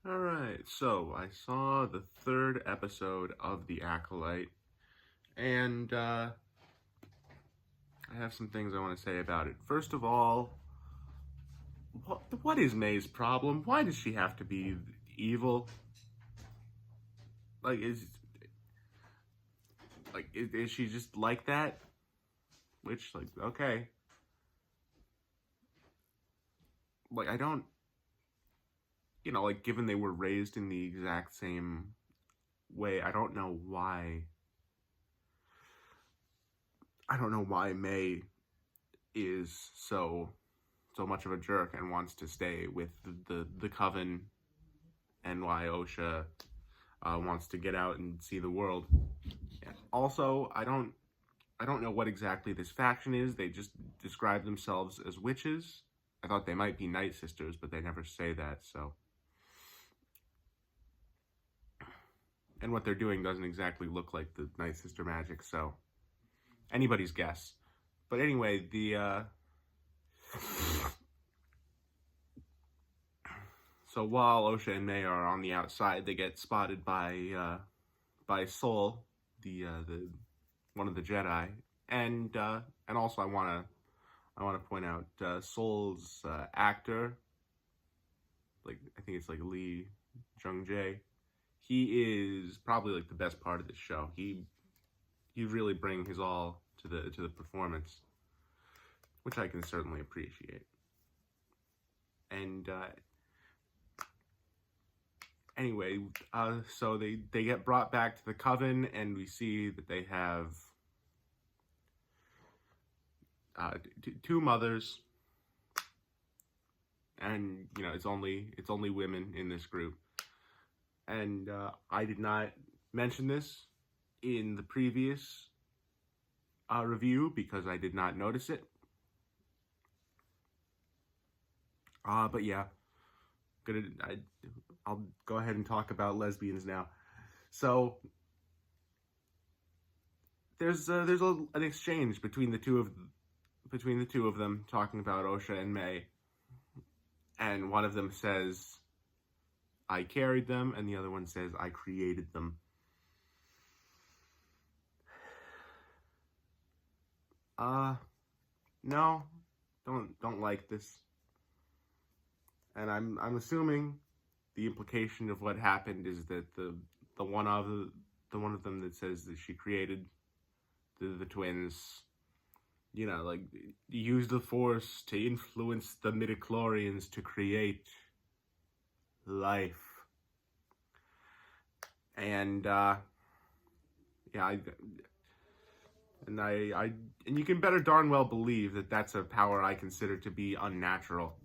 Alright, so I saw the third episode of The Acolyte, and I have some things I want to say about it. First of all, what is May's problem? Why does she have to be evil? Like, is she just like that? Which, like, okay. Like, I don't, like, given they were raised in the exact same way, I don't know why. I don't know why May is so much of a jerk and wants to stay with the coven, and why Osha wants to get out and see the world. Also, I don't know what exactly this faction is. They just describe themselves as witches. I thought they might be Night Sisters, but they never say that, so. And what they're doing doesn't exactly look like the Night Sister magic, so anybody's guess. But anyway, so while Osha and May are on the outside, they get spotted by Sol, the one of the Jedi, and also I want to point out Sol's actor, like I think it's like Lee Jung Jae. He is probably like the best part of this show. He really bring his all to the performance, which I can certainly appreciate. And anyway, so they get brought back to the coven, and we see that they have two mothers, and it's only women in this group. And I did not mention this in the previous review because I did not notice it. But yeah, I'll go ahead and talk about lesbians now. So there's an exchange between the two of them talking about Osha and May, and one of them says, "I carried them," and the other one says, "I created them." No, don't like this. And I'm assuming the implication of what happened is that the one of them that says that she created the twins, like use the Force to influence the midichlorians to create life. And yeah, and you can better darn well believe that that's a power I consider to be unnatural.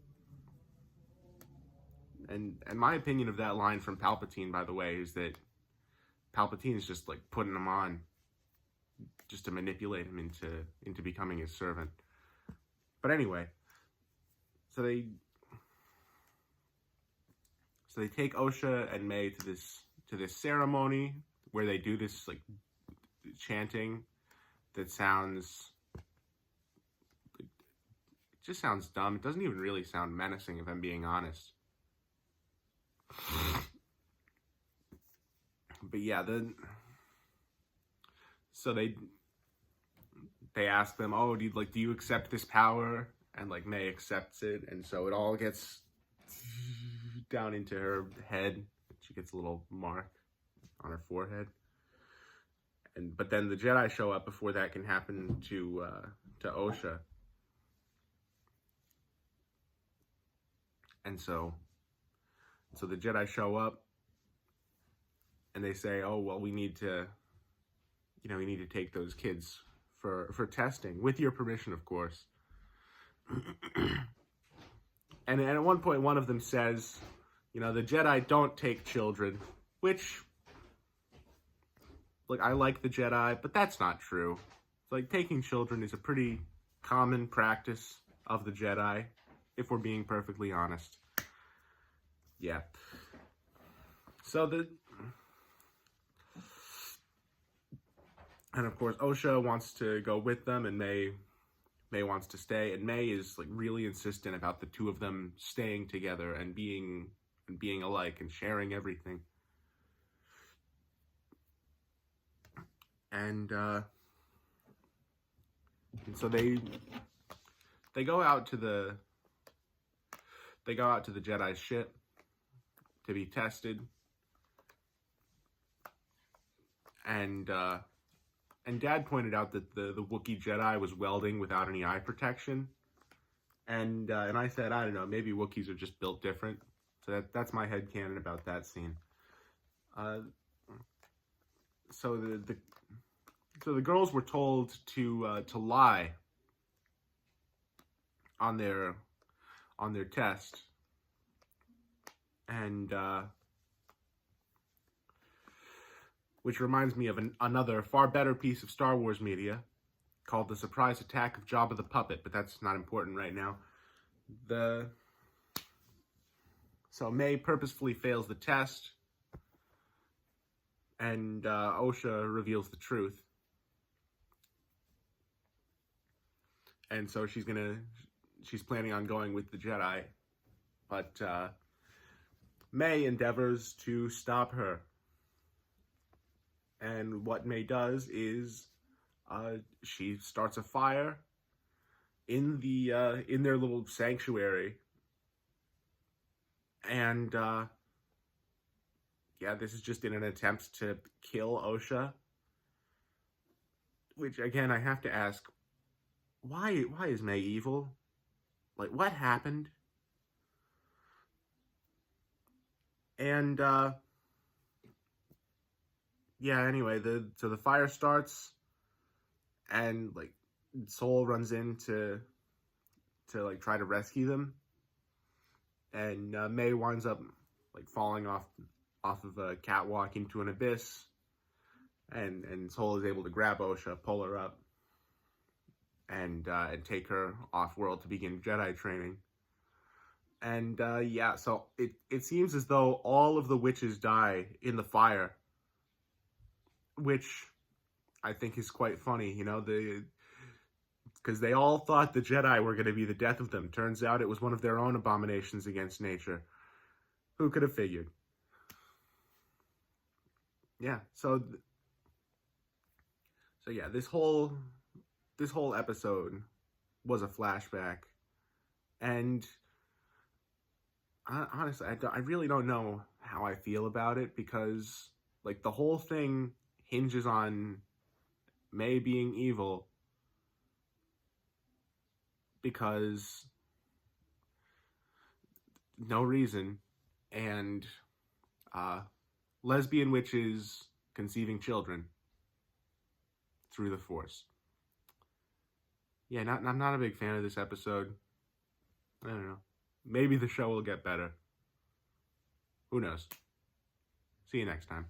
And my opinion of that line from Palpatine, by the way, is that Palpatine is just like putting him on just to manipulate him into becoming his servant. But anyway, so they take Osha and May to this ceremony where they do this like chanting that sounds, it just sounds dumb. It doesn't even really sound menacing, if I'm being honest. But yeah, so they ask them, "Oh, do you accept this power?" And like May accepts it, and so it all gets down into her head. She gets a little mark on her forehead. But then the Jedi show up before that can happen to Osha. And so the Jedi show up, and they say, "Oh, well, we need to take those kids for testing, with your permission, of course." And at one point, one of them says, "The Jedi don't take children," which, like, I like the Jedi, but that's not true. Like, taking children is a pretty common practice of the Jedi, if we're being perfectly honest. Yeah. So and of course, Osha wants to go with them, and May wants to stay, and May is like really insistent about the two of them staying together and being and being alike and sharing everything. And so they go out to the Jedi's ship to be tested, and Dad pointed out that the Wookiee Jedi was welding without any eye protection, and I said, I don't know, maybe Wookiees are just built different. So that's my headcanon about that scene. So the girls were told to lie on their test, and which reminds me of another far better piece of Star Wars media called The Surprise Attack of Jabba the Puppet, but that's not important right now. So May purposefully fails the test, and Osha reveals the truth. And so she's planning on going with the Jedi, but May endeavors to stop her. And what May does is she starts a fire in their little sanctuary, and this is just in an attempt to kill Osha. Which again, I have to ask, why is May evil? Like, what happened? And anyway, so the fire starts, and like Soul runs in to like try to rescue them, and May winds up like falling off of a catwalk into an abyss, and Soul is able to grab Osha, pull her up, and take her off world to begin Jedi training. And so it seems as though all of the witches die in the fire, which I think is quite funny, because they all thought the Jedi were going to be the death of them. Turns out it was one of their own abominations against nature. Who could have figured? Yeah, so this whole episode was a flashback, and honestly, I really don't know how I feel about it, because like the whole thing hinges on May being evil because no reason, and lesbian witches conceiving children through the Force. Yeah, I'm not a big fan of this episode. I don't know. Maybe the show will get better. Who knows? See you next time.